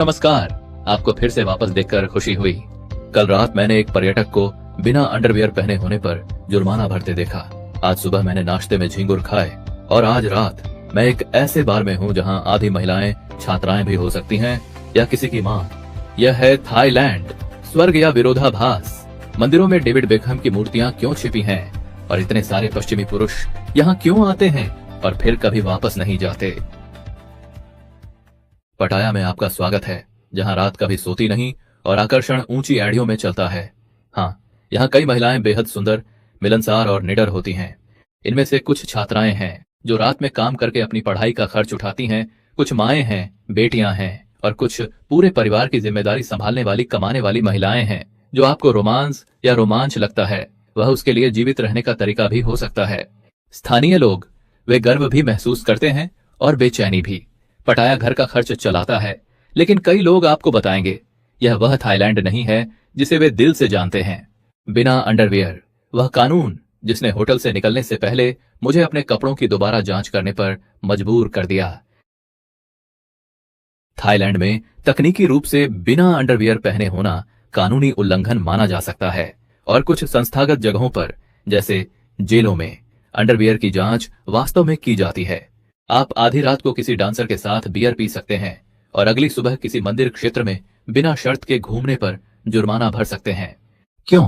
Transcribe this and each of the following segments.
नमस्कार, आपको फिर से वापस देखकर खुशी हुई। कल रात मैंने एक पर्यटक को बिना अंडरवियर पहने होने पर जुर्माना भरते देखा। आज सुबह मैंने नाश्ते में झींगुर खाए और आज रात मैं एक ऐसे बार में हूँ जहाँ आधी महिलाएं छात्राएं भी हो सकती हैं या किसी की माँ। यह है थाईलैंड, स्वर्ग या विरोधाभास। मंदिरों में डेविड बेकहम की मूर्तियां क्यों छिपी हैं और इतने सारे पश्चिमी पुरुष यहाँ क्यों आते हैं और फिर कभी वापस नहीं जाते। पटाया में आपका स्वागत है, जहां रात कभी सोती नहीं और आकर्षण ऊंची एड़ियों में चलता है। हाँ, यहाँ कई महिलाएं बेहद सुंदर, मिलनसार और निडर होती हैं। इनमें से कुछ छात्राएं हैं जो रात में काम करके अपनी पढ़ाई का खर्च उठाती हैं, कुछ माएं हैं, बेटियां हैं और कुछ पूरे परिवार की जिम्मेदारी संभालने वाली कमाने वाली महिलाएं हैं। जो आपको रोमांस या रोमांच लगता है वह उसके लिए जीवित रहने का तरीका भी हो सकता है। स्थानीय लोग वे गर्व भी महसूस करते हैं और बेचैनी भी। पटाया घर का खर्च चलाता है, लेकिन कई लोग आपको बताएंगे यह वह थाईलैंड नहीं है जिसे वे दिल से जानते हैं। बिना अंडरवियर, वह कानून जिसने होटल से निकलने से पहले मुझे अपने कपड़ों की दोबारा जांच करने पर मजबूर कर दिया। थाईलैंड में तकनीकी रूप से बिना अंडरवियर पहने होना कानूनी उल्लंघन माना जा सकता है और कुछ संस्थागत जगहों पर जैसे जेलों में अंडरवियर की जांच वास्तव में की जाती है। आप आधी रात को किसी डांसर के साथ बियर पी सकते हैं और अगली सुबह किसी मंदिर क्षेत्र में बिना शर्त के घूमने पर जुर्माना भर सकते हैं। क्यों?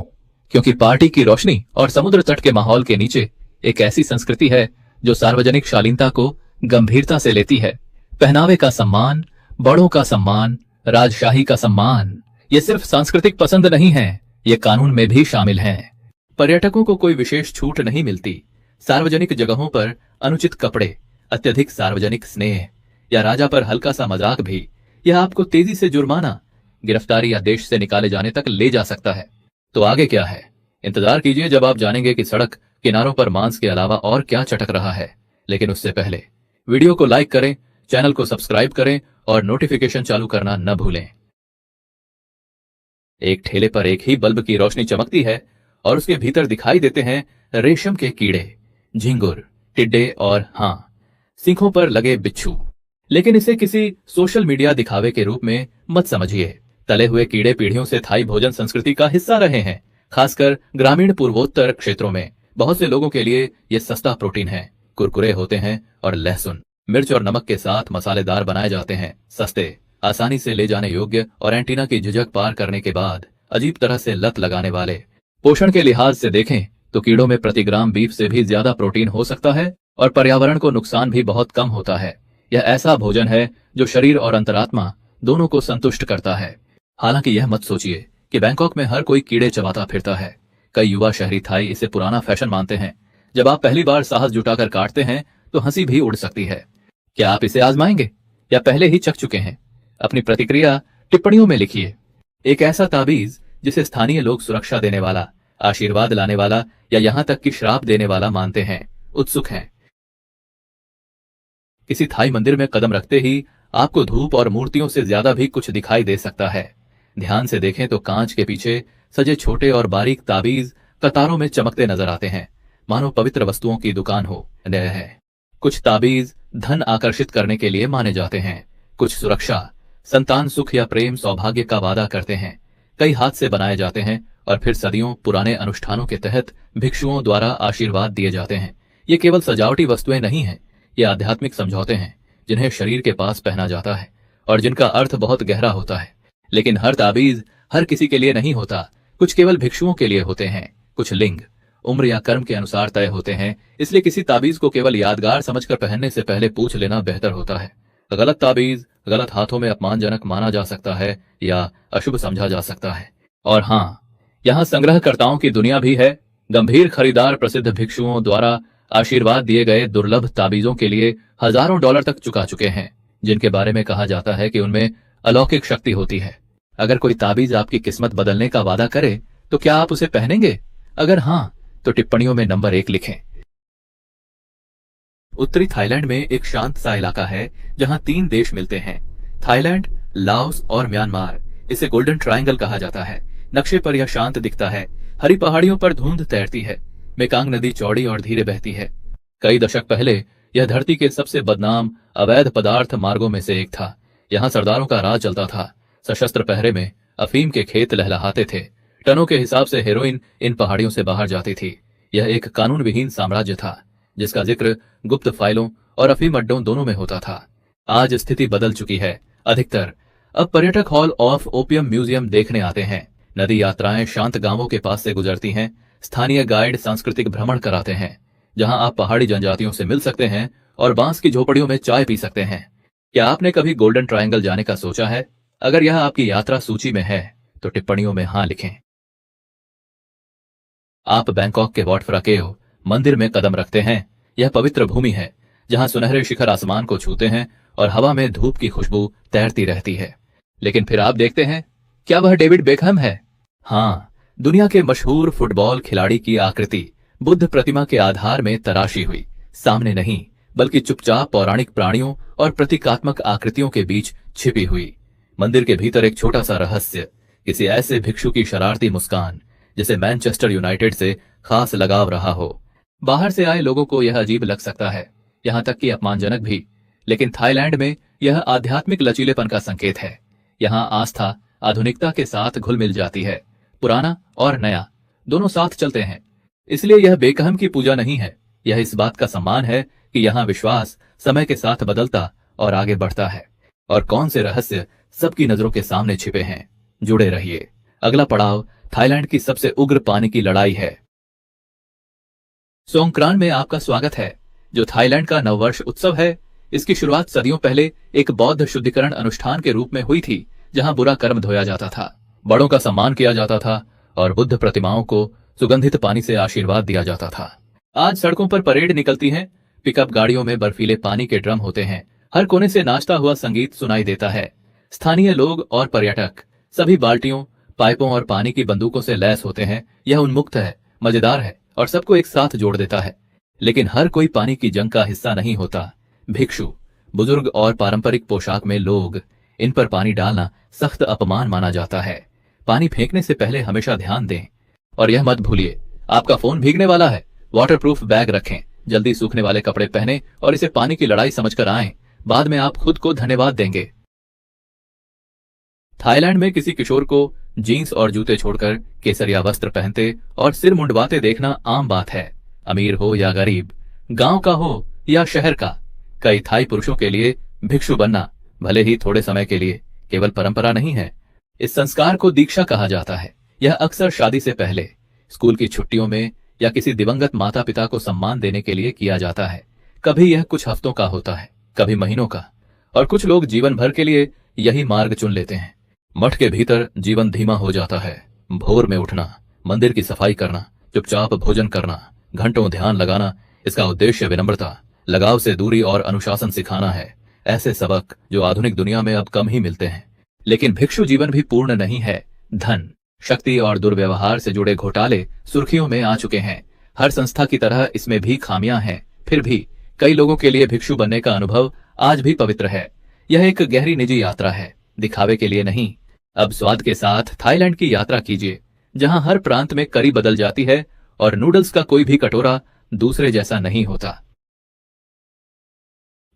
क्योंकि पार्टी की रोशनी और समुद्र तट के माहौल के नीचे एक ऐसी संस्कृति है जो सार्वजनिक शालीनता को गंभीरता से लेती है। पहनावे का सम्मान, बड़ों का सम्मान, राजशाही का सम्मान, ये सिर्फ सांस्कृतिक पसंद नहीं है, ये कानून में भी शामिल हैं। पर्यटकों को कोई विशेष छूट नहीं मिलती। सार्वजनिक जगहों पर अनुचित कपड़े, अत्यधिक सार्वजनिक स्नेह या राजा पर हल्का सा मजाक भी यह आपको तेजी से जुर्माना, गिरफ्तारी या देश से निकाले जाने तक ले जा सकता है। तो आगे क्या है? इंतजार कीजिए जब आप जानेंगे कि सड़क किनारों पर मांस के अलावा और क्या चटक रहा है। लेकिन उससे पहले वीडियो को लाइक करें, चैनल को सब्सक्राइब करें और नोटिफिकेशन चालू करना न भूलें। एक ठेले पर एक ही बल्ब की रोशनी चमकती है और उसके भीतर दिखाई देते हैं रेशम के कीड़े, झिंगुर, टिड्डे और हाँ, सींखों पर लगे बिच्छू। लेकिन इसे किसी सोशल मीडिया दिखावे के रूप में मत समझिए। तले हुए कीड़े पीढ़ियों से थाई भोजन संस्कृति का हिस्सा रहे हैं। खासकर ग्रामीण पूर्वोत्तर क्षेत्रों में बहुत से लोगों के लिए ये सस्ता प्रोटीन है। कुरकुरे होते हैं और लहसुन, मिर्च और नमक के साथ मसालेदार बनाए जाते हैं। सस्ते, आसानी से ले जाने योग्य और एंटीना की झिझक पार करने के बाद अजीब तरह से लत लगाने वाले। पोषण के लिहाज से देखें तो कीड़ों में प्रति ग्राम बीफ से भी ज्यादा प्रोटीन हो सकता है और पर्यावरण को नुकसान भी बहुत कम होता है। यह ऐसा भोजन है जो शरीर और अंतरात्मा दोनों को संतुष्ट करता है। हालांकि यह मत सोचिए कि बैंकॉक में हर कोई कीड़े चबाता फिरता है। कई युवा शहरी थाई इसे पुराना फैशन मानते हैं। जब आप पहली बार साहस जुटाकर काटते हैं तो हंसी भी उड़ सकती है। क्या आप इसे आजमाएंगे या पहले ही चख चुके हैं? अपनी प्रतिक्रिया टिप्पणियों में लिखिए। एक ऐसा ताबीज जिसे स्थानीय लोग सुरक्षा देने वाला, आशीर्वाद लाने वाला या यहाँ तक कि श्राप देने वाला मानते हैं, उत्सुक हैं। किसी थाई मंदिर में कदम रखते ही आपको धूप और मूर्तियों से ज्यादा भी कुछ दिखाई दे सकता है। ध्यान से देखें तो कांच के पीछे सजे छोटे और बारीक ताबीज कतारों में चमकते नजर आते हैं, मानो पवित्र वस्तुओं की दुकान हो। है कुछ ताबीज धन आकर्षित करने के लिए माने जाते हैं, कुछ सुरक्षा, संतान सुख या प्रेम सौभाग्य का वादा करते हैं। कई हाथ से बनाए जाते हैं और फिर सदियों पुराने अनुष्ठानों के तहत भिक्षुओं द्वारा आशीर्वाद दिए जाते हैं। ये केवल सजावटी वस्तुएं नहीं हैं, ये आध्यात्मिक समझौते हैं जिन्हें शरीर के पास पहना जाता है और जिनका अर्थ बहुत गहरा होता है। लेकिन हर ताबीज हर किसी के लिए नहीं होता। कुछ केवल भिक्षुओं के लिए होते हैं, कुछ लिंग, उम्र या कर्म के अनुसार तय होते हैं। इसलिए किसी ताबीज को केवल यादगार समझकर पहनने से पहले पूछ लेना बेहतर होता है। गलत ताबीज गलत हाथों में अपमानजनक माना जा सकता है या अशुभ समझा जा सकता है। और हाँ, यहाँ संग्रहकर्ताओं की दुनिया भी है। गंभीर खरीदार प्रसिद्ध भिक्षुओं द्वारा आशीर्वाद दिए गए दुर्लभ ताबीजों के लिए हजारों डॉलर तक चुका चुके हैं, जिनके बारे में कहा जाता है कि उनमें अलौकिक शक्ति होती है। अगर कोई ताबीज आपकी किस्मत बदलने का वादा करे तो क्या आप उसे पहनेंगे? अगर हाँ, तो टिप्पणियों में नंबर 1 लिखें। उत्तरी थाईलैंड में एक शांत सा इलाका है जहां 3 देश मिलते हैं, थाईलैंड, लाओस और म्यांमार। इसे गोल्डन ट्रायंगल कहा जाता है। नक्शे पर यह शांत दिखता है। हरी पहाड़ियों पर धुंध तैरती है। मेकांग नदी चौड़ी और धीरे बहती है। कई दशक पहले यह धरती के सबसे बदनाम अवैध पदार्थ मार्गों में से एक था। यहाँ सरदारों का राज चलता था। सशस्त्र पहरे में अफीम के खेत लहलहाते थे। टनों के हिसाब से हेरोइन इन पहाड़ियों से बाहर जाती थी। यह एक कानून विहीन साम्राज्य था जिसका जिक्र गुप्त फाइलों और अफीम अड्डों दोनों में होता था। आज स्थिति बदल चुकी है। अधिकतर अब पर्यटक हॉल ऑफ ओपियम म्यूजियम देखने आते हैं। नदी यात्राएं शांत गांवों के पास से गुजरती हैं। स्थानीय गाइड सांस्कृतिक भ्रमण कराते हैं जहां आप पहाड़ी जनजातियों से मिल सकते हैं और बांस की झोपड़ियों में चाय पी सकते हैं। क्या आपने कभी गोल्डन ट्रायंगल जाने का सोचा है? अगर यह आपकी यात्रा सूची में है तो टिप्पणियों में हां लिखें। आप बैंकॉक के वॉट फ्रा केव मंदिर में कदम रखते हैं। यह पवित्र भूमि है जहां सुनहरे शिखर आसमान को छूते हैं और हवा में धूप की खुशबू तैरती रहती है। लेकिन फिर आप देखते हैं, क्या वह डेविड बेकहम है? हाँ, दुनिया के मशहूर फुटबॉल खिलाड़ी की आकृति बुद्ध प्रतिमा के आधार में तराशी हुई, सामने नहीं बल्कि चुपचाप पौराणिक प्राणियों और प्रतीकात्मक आकृतियों के बीच छिपी हुई। मंदिर के भीतर एक छोटा सा रहस्य, किसी ऐसे भिक्षु की शरारती मुस्कान जिसे मैनचेस्टर यूनाइटेड से खास लगाव रहा हो। बाहर से आए लोगों को यह अजीब लग सकता है, यहां तक कि अपमानजनक भी, लेकिन थाईलैंड में यह आध्यात्मिक लचीलेपन का संकेत है। यहाँ आस्था आधुनिकता के साथ घुल मिल जाती है। पुराना और नया दोनों साथ चलते हैं। इसलिए यह बेकहम की पूजा नहीं है, यह इस बात का सम्मान है कि यहाँ विश्वास समय के साथ बदलता और आगे बढ़ता है। और कौन से रहस्य सबकी नजरों के सामने छिपे हैं। जुड़े रहिए। अगला पड़ाव थाईलैंड की सबसे उग्र पानी की लड़ाई है। सोंगक्रान में आपका स्वागत है, जो थाईलैंड का नववर्ष उत्सव है। इसकी शुरुआत सदियों पहले एक बौद्ध शुद्धिकरण अनुष्ठान के रूप में हुई थी, जहां बुरा कर्म धोया जाता था, बड़ों का सम्मान किया जाता था और बुद्ध प्रतिमाओं को सुगंधित पानी से आशीर्वाद दिया जाता था। आज सड़कों पर परेड निकलती हैं, पिकअप गाड़ियों में बर्फीले पानी के ड्रम होते हैं, हर कोने से नाचता हुआ संगीत सुनाई देता है। स्थानीय लोग और पर्यटक सभी बाल्टियों, पाइपों और पानी की बंदूकों से लैस होते हैं। यह उन्मुक्त है, मजेदार है और सबको एक साथ जोड़ देता है। लेकिन हर कोई पानी की जंग का हिस्सा नहीं होता। भिक्षु, बुजुर्ग और पारंपरिक पोशाक में लोग, इन पर पानी डालना सख्त अपमान माना जाता है। पानी फेंकने से पहले हमेशा ध्यान दें और यह मत भूलिए, आपका फोन भीगने वाला है। वाटरप्रूफ बैग रखें, जल्दी सूखने वाले कपड़े पहने और इसे पानी की लड़ाई समझकर आएं। बाद में आप खुद को धन्यवाद देंगे। थाईलैंड में किसी किशोर को जीन्स और जूते छोड़कर केसरिया वस्त्र पहनते और सिर मुंडवाते देखना आम बात है। अमीर हो या गरीब, गांव का हो या शहर का, कई थाई पुरुषों के लिए भिक्षु बनना, भले ही थोड़े समय के लिए, केवल परंपरा नहीं है। इस संस्कार को दीक्षा कहा जाता है। यह अक्सर शादी से पहले, स्कूल की छुट्टियों में या किसी दिवंगत माता पिता को सम्मान देने के लिए किया जाता है। कभी यह कुछ हफ्तों का होता है, कभी महीनों का, और कुछ लोग जीवन भर के लिए यही मार्ग चुन लेते हैं। मठ के भीतर जीवन धीमा हो जाता है। भोर में उठना, मंदिर की सफाई करना, चुपचाप भोजन करना, घंटों ध्यान लगाना, इसका उद्देश्य विनम्रता, लगाव से दूरी और अनुशासन सिखाना है। ऐसे सबक जो आधुनिक दुनिया में अब कम ही मिलते हैं। लेकिन भिक्षु जीवन भी पूर्ण नहीं है। धन, शक्ति और दुर्व्यवहार से जुड़े घोटाले सुर्खियों में आ चुके हैं। हर संस्था की तरह इसमें भी खामियां हैं। फिर भी कई लोगों के लिए भिक्षु बनने का अनुभव आज भी पवित्र है। यह एक गहरी निजी यात्रा है, दिखावे के लिए नहीं। अब स्वाद के साथ थाईलैंड की यात्रा कीजिए, जहां हर प्रांत में करी बदल जाती है और नूडल्स का कोई भी कटोरा दूसरे जैसा नहीं होता।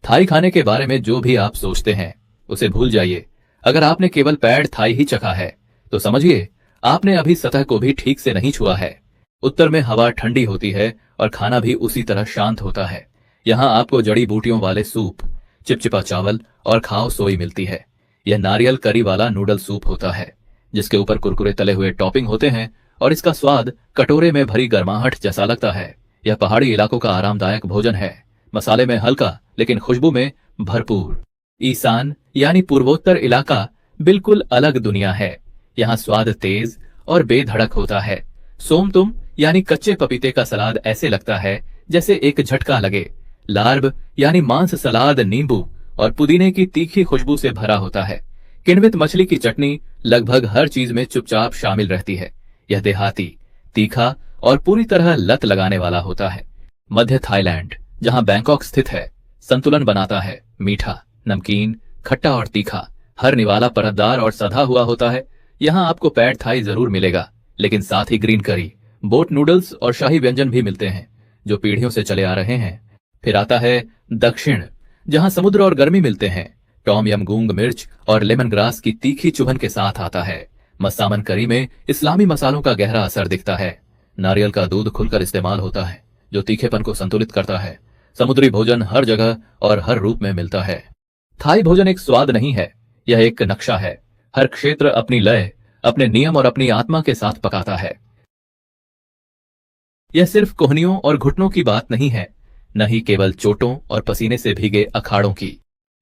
थाई खाने के बारे में जो भी आप सोचते हैं उसे भूल जाइए। अगर आपने केवल पैड थाई ही चखा है तो समझिए आपने अभी सतह को भी ठीक से नहीं छुआ है। उत्तर में हवा ठंडी होती है और खाना भी उसी तरह शांत होता है। यहाँ आपको जड़ी बूटियों वाले सूप, चिपचिपा चावल और खाओ सोई मिलती है। यह नारियल करी वाला नूडल सूप होता है जिसके ऊपर कुरकुरे तले हुए टॉपिंग होते हैं और इसका स्वाद कटोरे में भरी गर्माहट जैसा लगता है। यह पहाड़ी इलाकों का आरामदायक भोजन है, मसाले में हल्का लेकिन खुशबू में भरपूर। ईशान यानी पूर्वोत्तर इलाका बिल्कुल अलग दुनिया है। यहाँ स्वाद तेज और बेधड़क होता है। सोमतुम यानी कच्चे पपीते का सलाद ऐसे लगता है जैसे एक झटका लगे। लार्ब यानी मांस सलाद नींबू और पुदीने की तीखी खुशबू से भरा होता है। किण्वित मछली की चटनी लगभग हर चीज में चुपचाप शामिल रहती है। यह देहाती, तीखा और पूरी तरह लत लगाने वाला होता है। मध्य थाईलैंड, जहां बैंकॉक स्थित है, संतुलन बनाता है। मीठा, नमकीन, खट्टा और तीखा, हर निवाला परतदार और सधा हुआ होता है। यहाँ आपको पैड थाई जरूर मिलेगा, लेकिन साथ ही ग्रीन करी, बोट नूडल्स और शाही व्यंजन भी मिलते हैं जो पीढ़ियों से चले आ रहे हैं। फिर आता है दक्षिण, जहां समुद्र और गर्मी मिलते हैं। टॉम यम गूंग मिर्च और लेमन ग्रास की तीखी चुभन के साथ आता है। मसामन करी में इस्लामी मसालों का गहरा असर दिखता है। नारियल का दूध खुलकर इस्तेमाल होता है जो तीखेपन को संतुलित करता है। समुद्री भोजन हर जगह और हर रूप में मिलता है। थाई भोजन एक स्वाद नहीं है, यह एक नक्शा है। हर क्षेत्र अपनी लय, अपने नियम और अपनी आत्मा के साथ पकाता है। यह सिर्फ कोहनियों और घुटनों की बात नहीं है, न ही केवल चोटों और पसीने से भीगे अखाड़ों की।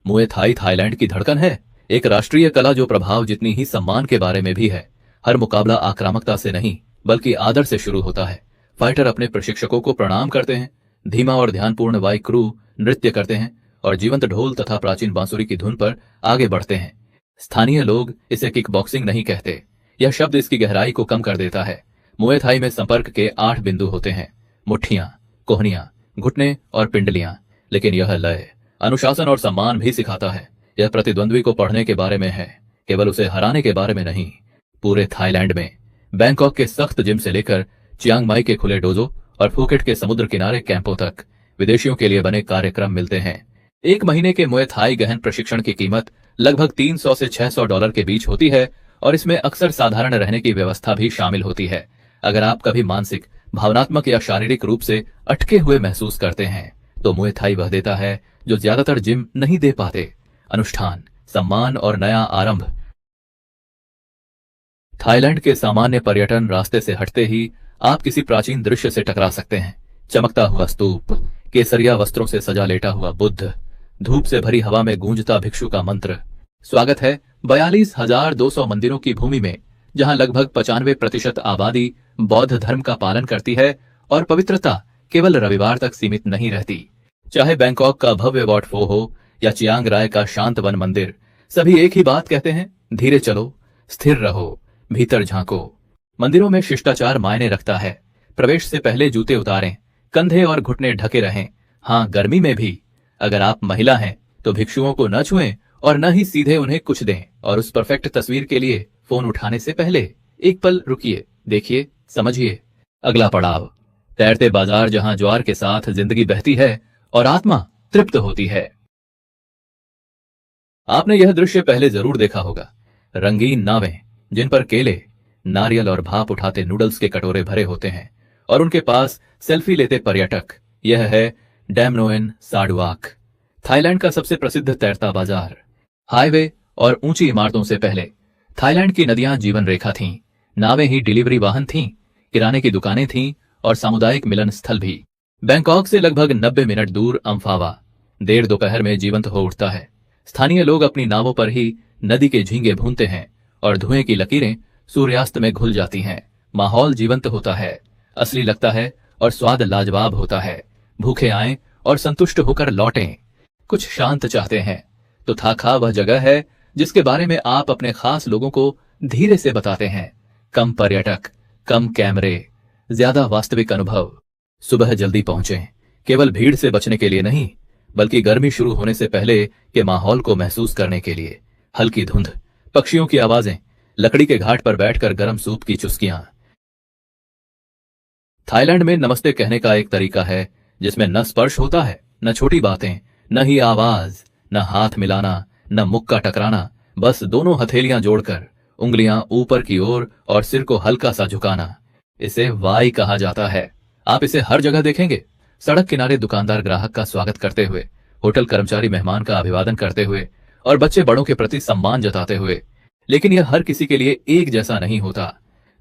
मुए थाई थाईलैंड की धड़कन है, एक राष्ट्रीय कला जो प्रभाव जितनी ही सम्मान के बारे में भी है। हर मुकाबला आक्रामकता से नहीं बल्कि आदर से शुरू होता है। फाइटर अपने प्रशिक्षकों को प्रणाम करते हैं, धीमा और ध्यानपूर्ण वाई क्रू नृत्य करते हैं और जीवंत ढोल तथा प्राचीन बांसुरी की धुन पर आगे बढ़ते हैं। स्थानीय लोग इसे किक बॉक्सिंग नहीं कहते, यह शब्द इसकी गहराई को कम कर देता है। मुए थाई में संपर्क के 8 बिंदु होते हैं, मुट्ठियां, कोहनियां, घुटने और पिंडलियां। लेकिन यह लय, अनुशासन और सम्मान भी सिखाता है। यह प्रतिद्वंद्वी को पढ़ने के बारे में है, केवल उसे हराने के बारे में नहीं। पूरे थाईलैंड में बैंकॉक के सख्त जिम से लेकर चियांग माई के खुले डोजो और फुकेट के समुद्र किनारे कैंपों तक विदेशियों के लिए बने कार्यक्रम मिलते हैं। एक महीने के मुए थाई गहन प्रशिक्षण की कीमत लगभग 300 से $600 के बीच होती है और इसमें अक्सर साधारण रहने की व्यवस्था भी शामिल होती है। अगर आप कभी मानसिक, भावनात्मक या शारीरिक रूप से अटके हुए महसूस करते हैं तो मुए थाई वह देता है जो ज्यादातर जिम नहीं दे पाते, अनुष्ठान, सम्मान और नया आरंभ। थाईलैंड के सामान्य पर्यटन रास्ते से हटते ही आप किसी प्राचीन दृश्य से टकरा सकते हैं। चमकता हुआ स्तूप, केसरिया वस्त्रों से सजा लेटा हुआ बुद्ध, धूप से भरी हवा में गूंजता भिक्षु का मंत्र। स्वागत है 42,200 मंदिरों की भूमि में, जहां लगभग 95% आबादी बौद्ध धर्म का पालन करती है और पवित्रता केवल रविवार तक सीमित नहीं रहती। चाहे बैंकॉक का भव्य वॉट फो हो या चियांग राय का शांत वन मंदिर, सभी एक ही बात कहते हैं, धीरे चलो, स्थिर रहो, भीतर झांको। मंदिरों में शिष्टाचार मायने रखता है। प्रवेश से पहले जूते उतारें, कंधे और घुटने ढके रहें। हाँ, गर्मी में भी। अगर आप महिला हैं तो भिक्षुओं को न छुएं और न ही सीधे उन्हें कुछ दें। और उस परफेक्ट तस्वीर के लिए फोन उठाने से पहले एक पल रुकिए, देखिए, समझिए। अगला पड़ाव, तैरते बाजार, जहां ज्वार के साथ जिंदगी बहती है और आत्मा तृप्त होती है। आपने यह दृश्य पहले जरूर देखा होगा। रंगीन नावें जिन पर केले, नारियल और भाप उठाते नूडल्स के कटोरे भरे होते हैं और उनके पास सेल्फी लेते पर्यटक। यह है डैम नोएन साडुआक, थाईलैंड का सबसे प्रसिद्ध तैरता बाजार। हाईवे और ऊंची इमारतों से पहले थाईलैंड की नदियां जीवन रेखा थीं। नावें ही डिलीवरी वाहन थीं, किराने की दुकानें थीं और सामुदायिक मिलन स्थल भी। बैंकॉक से लगभग 90 मिनट दूर अम्फावा देर दोपहर में जीवंत हो उठता है। स्थानीय लोग अपनी नावों पर ही नदी के झींगे भूनते हैं और धुएं की लकीरें सूर्यास्त में घुल जाती हैं। माहौल जीवंत होता है, असली लगता है और स्वाद लाजवाब होता है। भूखे आएं और संतुष्ट होकर लौटें। कुछ शांत चाहते हैं तो थाखा वह जगह है जिसके बारे में आप अपने खास लोगों को धीरे से बताते हैं। कम पर्यटक, कम कैमरे, ज्यादा वास्तविक अनुभव। सुबह जल्दी पहुंचें, केवल भीड़ से बचने के लिए नहीं बल्कि गर्मी शुरू होने से पहले के माहौल को महसूस करने के लिए। हल्की धुंध, पक्षियों की आवाजें, लकड़ी के घाट पर बैठकर गर्म सूप की चुस्कियां। थाईलैंड में नमस्ते कहने का एक तरीका है जिसमें न स्पर्श होता है, न छोटी बातें, न ही आवाज, न हाथ मिलाना, न मुक्का टकराना, बस दोनों हथेलियां जोड़कर, उंगलियां ऊपर की ओर और सिर को हल्का सा झुकाना। इसे वाई कहा जाता है। आप इसे हर जगह देखेंगे। सड़क किनारे दुकानदार ग्राहक का स्वागत करते हुए, होटल कर्मचारी मेहमान का अभिवादन करते हुए और बच्चे बड़ों के प्रति सम्मान जताते हुए। लेकिन यह हर किसी के लिए एक जैसा नहीं होता।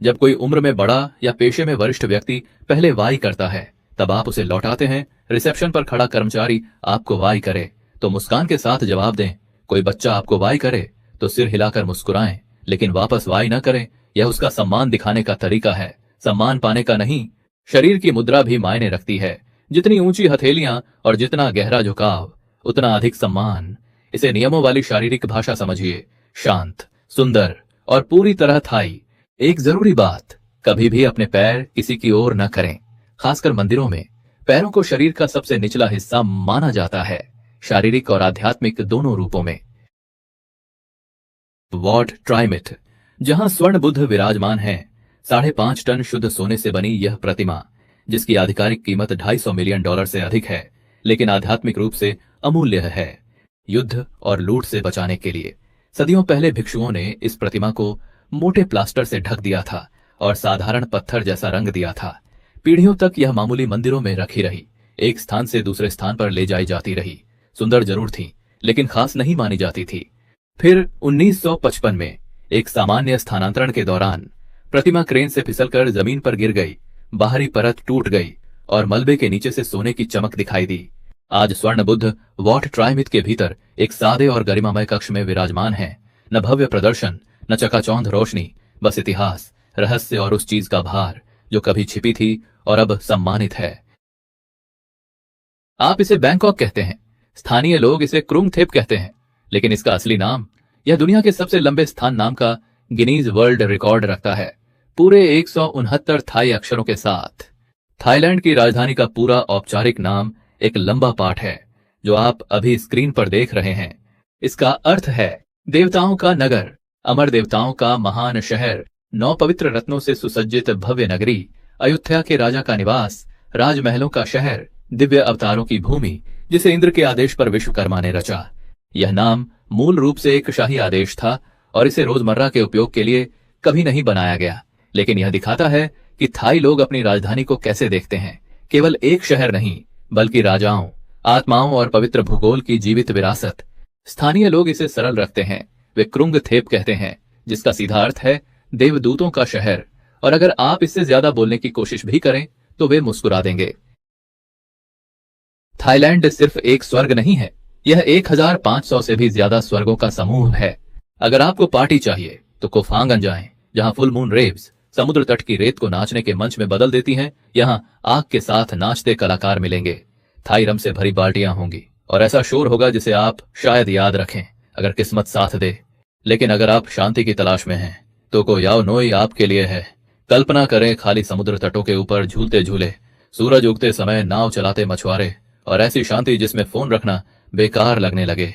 जब कोई उम्र में बड़ा या पेशे में वरिष्ठ व्यक्ति पहले वाई करता है तब आप उसे लौटाते हैं। रिसेप्शन पर खड़ा कर्मचारी आपको वाई करे तो मुस्कान के साथ जवाब दें। कोई बच्चा आपको वाई करे तो सिर हिलाकर मुस्कुराएं, लेकिन वापस वाई न करें। यह उसका सम्मान दिखाने का तरीका है, सम्मान पाने का नहीं। शरीर की मुद्रा भी मायने रखती है। जितनी ऊंची हथेलियां और जितना गहरा झुकाव, उतना अधिक सम्मान। इसे नियमों वाली शारीरिक भाषा समझिए। शांत, सुंदर और पूरी तरह थाई। एक जरूरी बात, कभी भी अपने पैर किसी की ओर न करें, खासकर मंदिरों में। पैरों को शरीर का सबसे निचला हिस्सा माना जाता है, शारीरिक और आध्यात्मिक दोनों रूपों में। वॉट ट्राइमिथ, जहां स्वर्ण बुद्ध विराजमान है, 5.5 टन शुद्ध सोने से बनी यह प्रतिमा, जिसकी आधिकारिक कीमत $250 मिलियन से अधिक है, लेकिन आध्यात्मिक रूप से अमूल्य है। युद्ध और लूट से बचाने के लिए। सदियों पहले भिक्षुओं ने इस प्रतिमा को मोटे प्लास्टर से ढक दिया था और साधारण पत्थर जैसा रंग दिया था। पीढ़ियों तक यह मामूली मंदिरों में रखी रही, एक स्थान से दूसरे स्थान पर ले जाई जाती रही। सुंदर जरूर थी, लेकिन खास नहीं मानी जाती थी। फिर 1955 में एक सामान्य स्थानांतरण के दौरान प्रतिमा क्रेन से फिसलकर जमीन पर गिर गई, बाहरी परत टूट गई और मलबे के नीचे से सोने की चमक दिखाई दी। आज स्वर्ण बुद्ध वॉट ट्राइमिथ के भीतर एक सादे और गरिमामय कक्ष में विराजमान है। न भव्य प्रदर्शन, न चकाचौंध रोशनी, बस इतिहास, रहस्य और उस चीज का भार जो कभी छिपी थी और अब सम्मानित है। आप इसे बैंकॉक कहते हैं, स्थानीय लोग इसे क्रुंगथेप कहते हैं, लेकिन इसका असली नाम यह दुनिया के सबसे लंबे स्थान नाम का गिनीज वर्ल्ड रिकॉर्ड रखता है, पूरे 169 थाई अक्षरों के साथ। थाईलैंड की राजधानी का पूरा औपचारिक नाम एक लंबा पाठ है जो आप अभी स्क्रीन पर देख रहे हैं। इसका अर्थ है देवताओं का नगर, अमर देवताओं का महान शहर, 9 पवित्र रत्नों से सुसज्जित भव्य नगरी, अयोध्या के राजा का निवास, राजमहलों का शहर, दिव्य अवतारों की भूमि जिसे इंद्र के आदेश पर विश्वकर्मा ने रचा। यह नाम मूल रूप से एक शाही आदेश था और इसे रोजमर्रा के उपयोग के लिए कभी नहीं बनाया गया, लेकिन यह दिखाता है कि थाई लोग अपनी राजधानी को कैसे देखते हैं। केवल एक शहर नहीं, बल्कि राजाओं, आत्माओं और पवित्र भूगोल की जीवित विरासत। स्थानीय लोग इसे सरल रखते हैं, वे क्रुंगथेप कहते हैं, जिसका सीधा अर्थ है देवदूतों का शहर। और अगर आप इससे ज्यादा बोलने की कोशिश भी करें तो वे मुस्कुरा देंगे। थाईलैंड सिर्फ एक स्वर्ग नहीं है, यह 1500 से भी ज्यादा स्वर्गों का समूह है। अगर आपको पार्टी चाहिए तो कोफांगन जाएं, जहां फुल मून रेव्स समुद्र तट की रेत को नाचने के मंच में बदल देती हैं। यहां आग के साथ नाचते कलाकार मिलेंगे, थाई रम से भरी बाल्टियां होंगी और ऐसा शोर होगा जिसे आप शायद याद रखें अगर किस्मत साथ दे। लेकिन अगर आप शांति की तलाश में हैं तो कोयाओ नोई आपके लिए है। कल्पना करें खाली समुद्र तटों के ऊपर झूलते झूले, सूरज उगते समय नाव चलाते मछुआरे और ऐसी शांति जिसमें फोन रखना बेकार लगने लगे।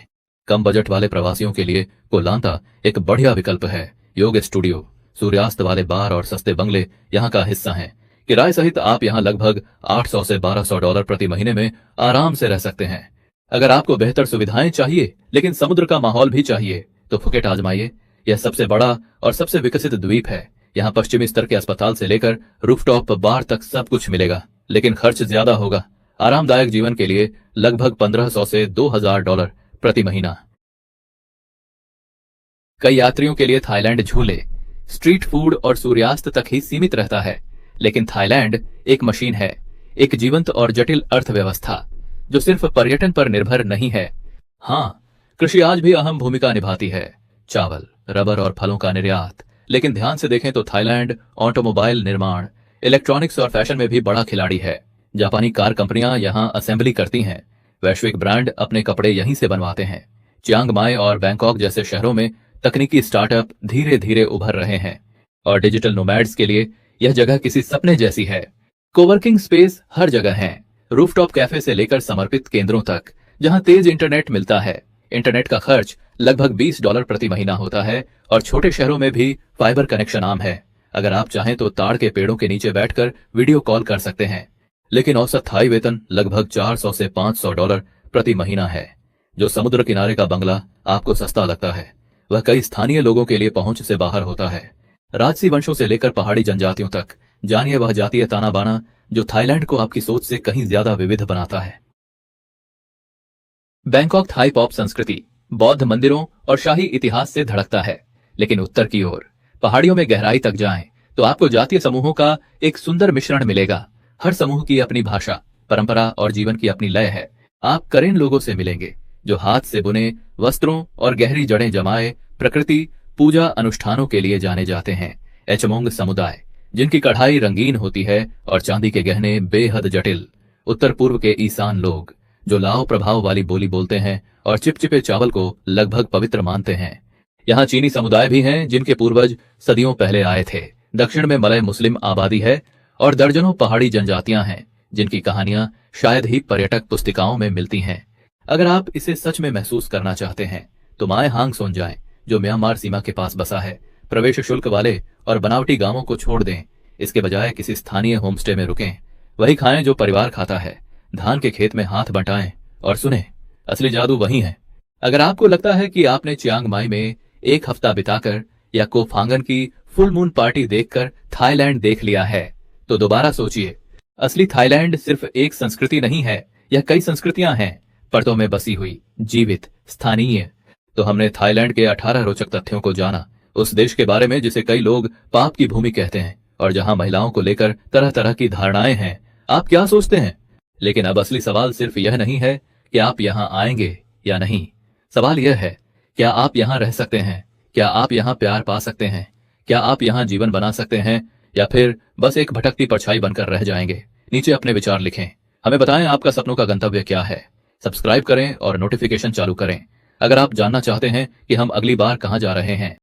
कम बजट वाले प्रवासियों के लिए कोलांता एक बढ़िया विकल्प है। योग स्टूडियो, सूर्यास्त वाले बार और सस्ते बंगले यहाँ का हिस्सा हैं। किराए सहित आप यहाँ लगभग 800 से 1200 डॉलर प्रति महीने में आराम से रह सकते हैं। अगर आपको बेहतर सुविधाएं चाहिए लेकिन समुद्र का माहौल भी चाहिए तो फुकेट आजमाइए। यह सबसे बड़ा और सबसे विकसित द्वीप है। यहाँ पश्चिमी स्तर के अस्पताल से लेकर रूफटॉप बार तक सब कुछ मिलेगा, लेकिन खर्च ज्यादा होगा। आरामदायक जीवन के लिए लगभग 1500 से 2000 डॉलर प्रति महीना। कई यात्रियों के लिए थाईलैंड झूले, स्ट्रीट फूड और सूर्यास्त तक ही सीमित रहता है, लेकिन थाईलैंड एक मशीन है, एक जीवंत और जटिल अर्थव्यवस्था जो सिर्फ पर्यटन पर निर्भर नहीं है। हाँ, कृषि आज भी अहम भूमिका निभाती है, चावल, रबर और फलों का निर्यात। लेकिन ध्यान से देखें तो थाईलैंड ऑटोमोबाइल निर्माण, इलेक्ट्रॉनिक्स और फैशन में भी बड़ा खिलाड़ी है। जापानी कार कंपनियां यहां असेंबली करती हैं, वैश्विक ब्रांड अपने कपड़े यहीं से बनवाते हैं। चियांग माई और बैंकॉक जैसे शहरों में तकनीकी स्टार्टअप धीरे धीरे उभर रहे हैं और डिजिटल नोमैड्स के लिए यह जगह किसी सपने जैसी है। कोवर्किंग स्पेस हर जगह है, रूफटॉप कैफे से लेकर समर्पित केंद्रों तक जहां तेज इंटरनेट मिलता है। इंटरनेट का खर्च लगभग 20 डॉलर प्रति महीना होता है और छोटे शहरों में भी फाइबर कनेक्शन आम है। अगर आप चाहें तो ताड़ के पेड़ों के नीचे बैठकर वीडियो कॉल कर सकते हैं। लेकिन औसत थाई वेतन लगभग 400 से 500 डॉलर प्रति महीना है। जो समुद्र किनारे का बंगला आपको सस्ता लगता है, वह कई स्थानीय लोगों के लिए पहुंच से बाहर होता है। राजसी वंशों से लेकर पहाड़ी जनजातियों तक, जानिए वह जातीय ताना बाना जो थाईलैंड को आपकी सोच से कहीं ज्यादा विविध बनाता है। बैंकॉक थाई पॉप संस्कृति बौद्ध मंदिरों और शाही इतिहास से धड़कता है, लेकिन उत्तर की ओर पहाड़ियों में गहराई तक जाएं तो आपको जातीय समूहों का एक सुंदर मिश्रण मिलेगा। हर समूह की अपनी भाषा, परंपरा और जीवन की अपनी लय है। आप करेन लोगों से मिलेंगे जो हाथ से बुने वस्त्रों और गहरी जड़ें जमाए प्रकृति पूजा अनुष्ठानों के लिए जाने जाते हैं। एचमोंग समुदाय जिनकी कढ़ाई रंगीन होती है और चांदी के गहने बेहद जटिल। उत्तर पूर्व के ईसान लोग जो लाओ प्रभाव वाली बोली बोलते हैं और चिपचिपे चावल को लगभग पवित्र मानते हैं। यहाँ चीनी समुदाय भी हैं जिनके पूर्वज सदियों पहले आए थे। दक्षिण में मलय मुस्लिम आबादी है और दर्जनों पहाड़ी जनजातियां हैं जिनकी कहानियां शायद ही पर्यटक पुस्तिकाओं में मिलती हैं। अगर आप इसे सच में महसूस करना चाहते हैं तो माए हांग सोन जाएं, जो म्यांमार सीमा के पास बसा है। प्रवेश शुल्क वाले और बनावटी गांवों को छोड़ दें, इसके बजाय किसी स्थानीय होमस्टे में रुकें। वही खाएं जो परिवार खाता है। धान के खेत में हाथ बंटाएं और सुने, असली जादू वही है अगर आपको लगता है कि आपने चियांग माई में एक हफ्ता बिताकर या कोफांगन की फुल मून पार्टी देखकर थाईलैंड देख लिया है, तो दोबारा सोचिए। असली थाईलैंड सिर्फ एक संस्कृति नहीं है, यह कई संस्कृतियां हैं, परतों में बसी हुई, जीवित, स्थानीय। तो हमने थाईलैंड के 18 रोचक तथ्यों को जाना, उस देश के बारे में जिसे कई लोग पाप की भूमि कहते हैं और जहां महिलाओं को लेकर तरह तरह की धारणाएं हैं। आप क्या सोचते हैं? लेकिन अब असली सवाल सिर्फ यह नहीं है कि आप यहां आएंगे या नहीं। सवाल यह है, क्या आप यहां रह सकते हैं? क्या आप यहां प्यार पा सकते हैं? क्या आप यहां जीवन बना सकते हैं, या फिर बस एक भटकती परछाई बनकर रह जाएंगे? नीचे अपने विचार लिखें। हमें बताएं आपका सपनों का गंतव्य क्या है। सब्सक्राइब करें और नोटिफिकेशन चालू करें अगर आप जानना चाहते हैं कि हम अगली बार कहां जा रहे हैं।